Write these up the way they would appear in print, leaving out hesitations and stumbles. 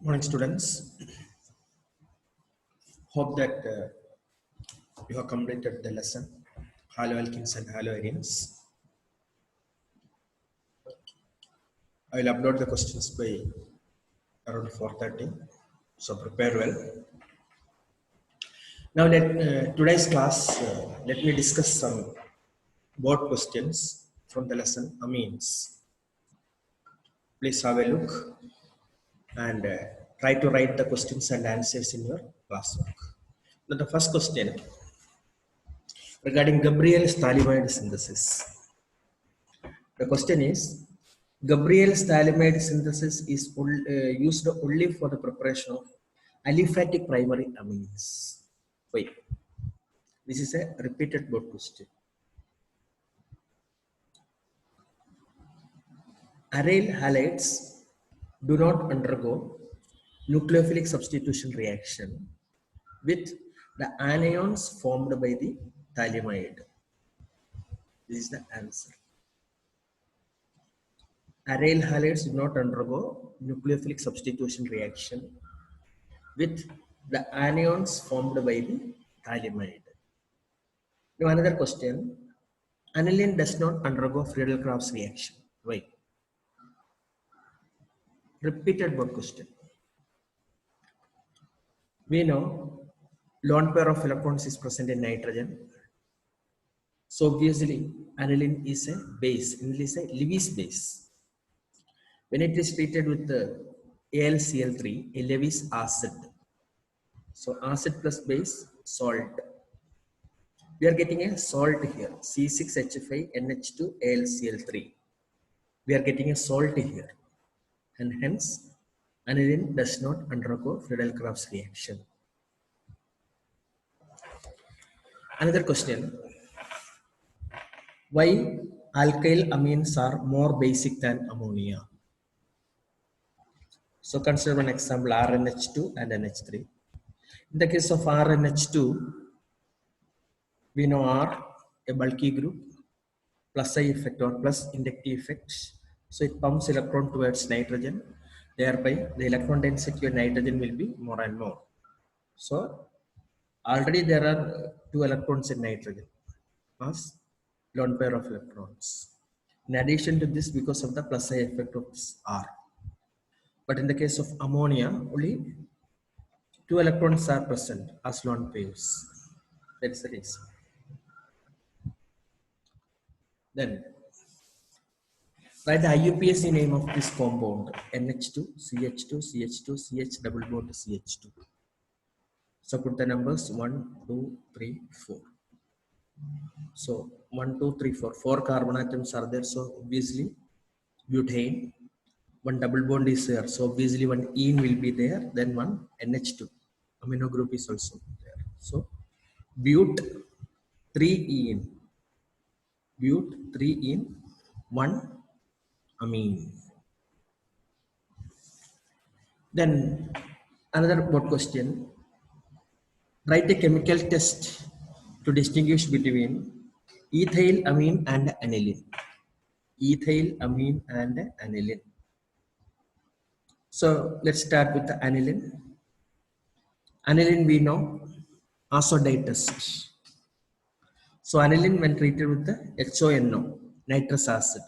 Morning, students. Hope that you have completed the lesson. Haloalkenes and haloarenes. I will upload the questions by around 4:30. So prepare well. Now, today's class. Let me discuss some board questions from the lesson amines. Please have a look and try to write the questions and answers in your classwork. Now, the first question regarding Gabriel's thalamide synthesis. The question is, Gabriel's thalamide synthesis is used only for the preparation of aliphatic primary amines. Wait, this is a repeated board question. Aryl halides do not undergo nucleophilic substitution reaction with the anions formed by the thalamide. This is the answer. Aryl halides do not undergo nucleophilic substitution reaction with the anions formed by the thalamide. Now another question. Aniline does not undergo Friedel-Crafts reaction. Why? Repeated board question. We know lone pair of electrons is present in nitrogen. So obviously aniline is a base. Aniline is a Lewis base. When it is treated with the AlCl3, a Lewis acid. So acid plus base, salt. We are getting a salt here, C6H5NH2AlCl3. We are getting a salt here, and hence aniline does not undergo Friedel-Crafts reaction. Another question. Why alkyl amines are more basic than ammonia? So consider one example, RNH2 and NH3. In the case of RNH2, we know R, a bulky group, plus I effect or plus inductive effect. So it pumps electron towards nitrogen. Thereby, the electron density of nitrogen will be more and more. So already there are 2 electrons in nitrogen as lone pair of electrons. In addition to this, because of the plus I effect of this R. But in the case of ammonia, only 2 electrons are present as lone pairs. That's the reason. Then write the IUPAC name of this compound, NH2, CH2, CH2, CH double bond CH2. So put the numbers 1, 2, 3, 4. So 1, 2, 3, 4. 4 carbon atoms are there. So obviously butane. 1 double bond is there. So obviously one ene will be there. Then one NH2. Amino group is also there. So but 3 ene. But 3 ene. 1 amine. Then another board question. Write a chemical test to distinguish between ethyl amine and aniline. Ethyl amine and aniline. So let's start with the aniline. Aniline we know azodite test. So aniline when treated with the HONO, nitrous acid.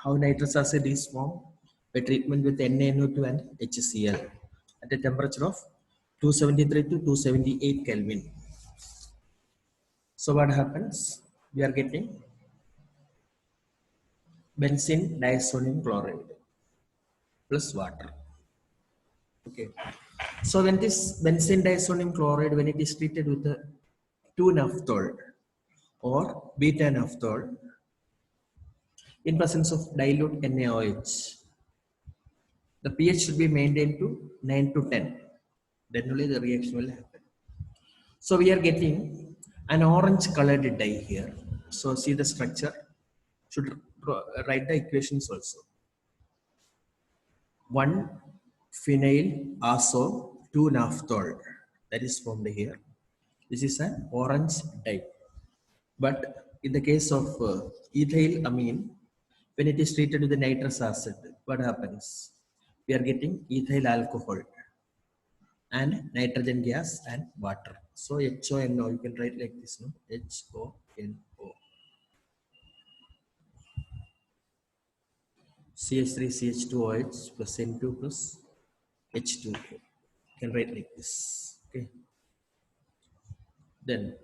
How nitrous acid is formed? By treatment with NaNO2 and HCl at a temperature of 273 to 278 Kelvin. So what happens? We are getting benzene diazonium chloride plus water. Okay. So when this benzene diazonium chloride, when it is treated with the 2-naphthol or beta naphthol in presence of dilute NaOH, the pH should be maintained to 9 to 10. Then only the reaction will happen. So we are getting an orange colored dye here. So see the structure. Should write the equations also. 1 phenyl azo 2-naphthol, that is formed here. This is an orange dye. But in the case of ethyl amine, when it is treated with the nitrous acid, what happens? We are getting ethyl alcohol. and nitrogen gas and water. So HONO, you can write like this, no? HONO. CH3 CH2OH plus N2 plus H2O. You can write like this. Okay. Then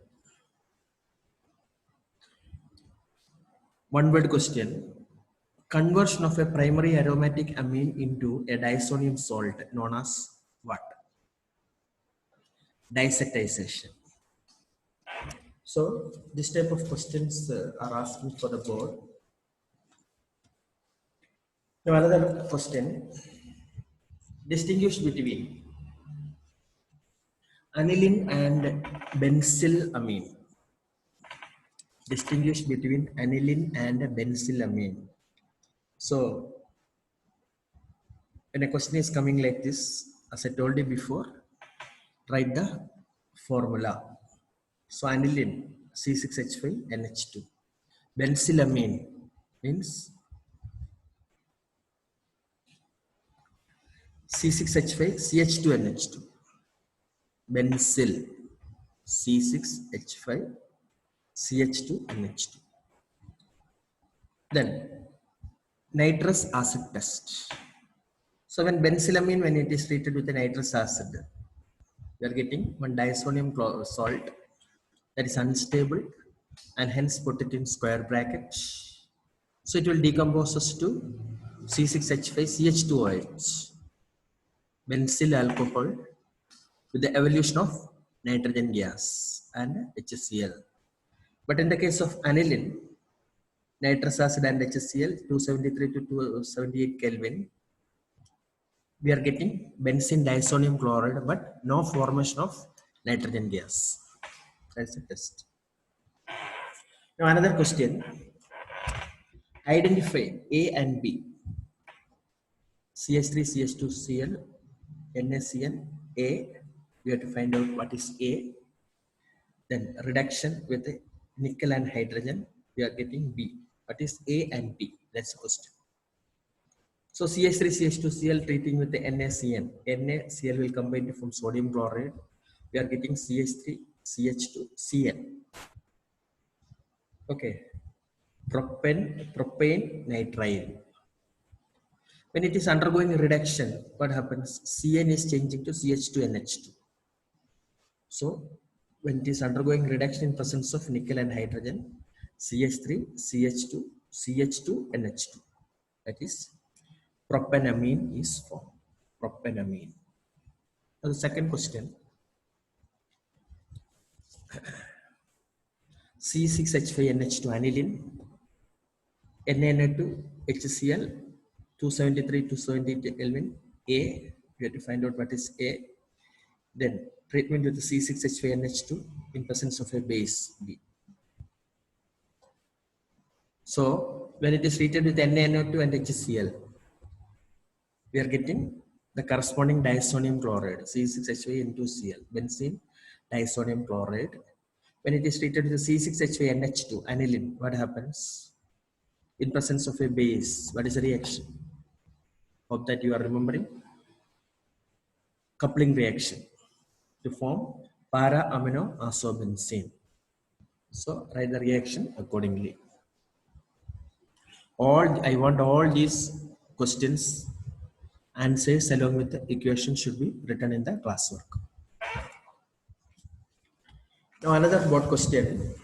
one word question. Conversion of a primary aromatic amine into a diazonium salt known as what? Diacetization. So this type of questions are asking for the board. Now another question. Distinguish between aniline and benzylamine. Distinguish between aniline and benzylamine. So when a question is coming like this, as I told you before, write the formula. So aniline C6H5NH2. Benzylamine means C6H5CH2NH2. Benzyl C6H5CH2NH2. Then nitrous acid test. So when benzylamine, when it is treated with a nitrous acid, we are getting one diazonium salt that is unstable and hence put it in square bracket. So it will decompose us to C6H5CH2OH, benzyl alcohol with the evolution of nitrogen gas and HCl. But in the case of aniline, nitrous acid and HCl 273 to 278 Kelvin, we are getting benzene diazonium chloride but no formation of nitrogen gas. That's the test. Now another question. Identify A and B. CH3, CH2Cl, NaCl, A. We have to find out what is A. Then reduction with nickel and hydrogen. We are getting B. What is A and B? That's the question. So CH3, CH2Cl treating with the NaCl. NaCl will combine from sodium chloride. We are getting CH3, CH2Cl. Okay. Propane nitrile. When it is undergoing reduction, what happens? Cn is changing to CH2NH2. So when it is undergoing reduction in presence of nickel and hydrogen, CH3, CH2, CH2NH2. That is propanamine is formed. Propanamine. Now the second question. C6H5NH2 aniline, NaNO2 HCl 273 to 278 Kelvin. A, we have to find out what is A. Then treatment with the C6H5NH2 in presence of a base B. So when it is treated with NaNO2 and HCl, we are getting the corresponding diazonium chloride C6H5N2Cl, benzene diazonium chloride. When it is treated with the C6H5NH2 aniline, what happens? In presence of a base, what is the reaction? Hope that you are remembering. Coupling reaction to form para-aminoasobenzene. So write the reaction accordingly. I want all these questions answers along with the equation should be written in the classwork. Now another board question.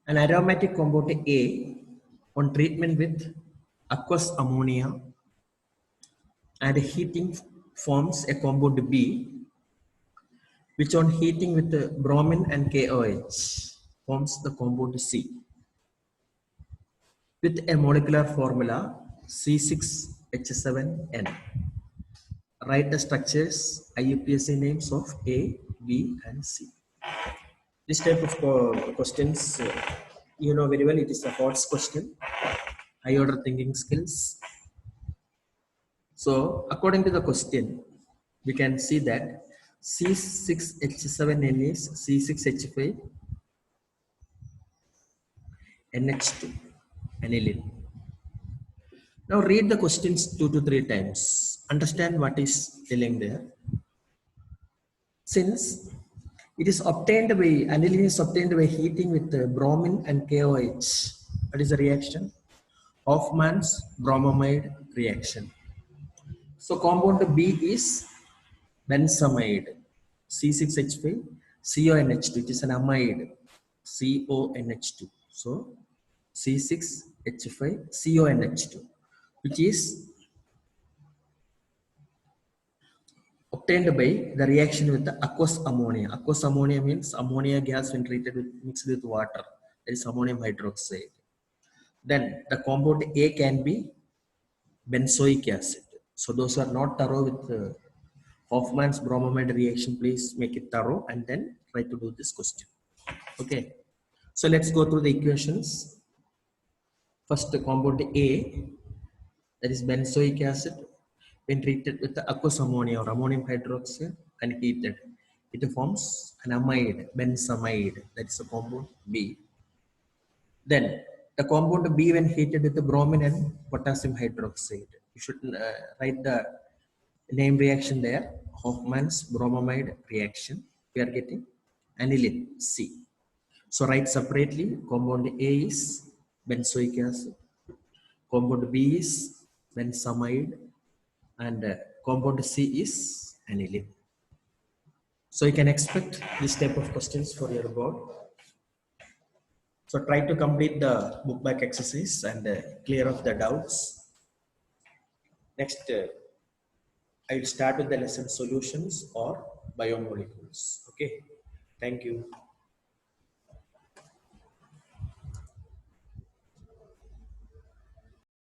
An aromatic compound A on treatment with aqueous ammonia and heating forms a compound B, which on heating with the bromine and KOH forms the compound C with a molecular formula C6H7N. Write the structures, IUPAC names of A, B and C. This type of questions, you know very well, it is a HOTS question, high order thinking skills. So according to the question, we can see that C6H7N is C6H5 NH2, aniline. Now read the questions 2 to 3 times. Understand what is telling there. Since it is obtained by, aniline is obtained by heating with bromine and KOH. What is the reaction? Hoffman's bromamide reaction. So compound B is benzamide, C6H5, CONH2. It is an amide, CONH2. So C6H5, CONH2, which is obtained by the reaction with the aqueous ammonia. Aqueous ammonia means ammonia gas when treated with mixed with water. That is ammonium hydroxide. Then the compound A can be benzoic acid. So those are not thorough with Hoffman's bromamide reaction, please make it thorough and then try to do this question. Okay. So let's go through the equations. First, the compound A, that is benzoic acid, when treated with the aqueous ammonia or ammonium hydroxide and heated, it forms an amide, benzamide. That is the compound B. Then the compound B, when heated with the bromine and potassium hydroxide, you should write the name reaction there. Hoffman's bromamide reaction. We are getting aniline, C. So write separately. Compound A is benzoic acid. Compound B is benzamide, and compound C is aniline. So you can expect this type of questions for your board. So try to complete the book back exercise and clear up the doubts. Next, I will start with the lesson solutions or biomolecules. Okay. Thank you.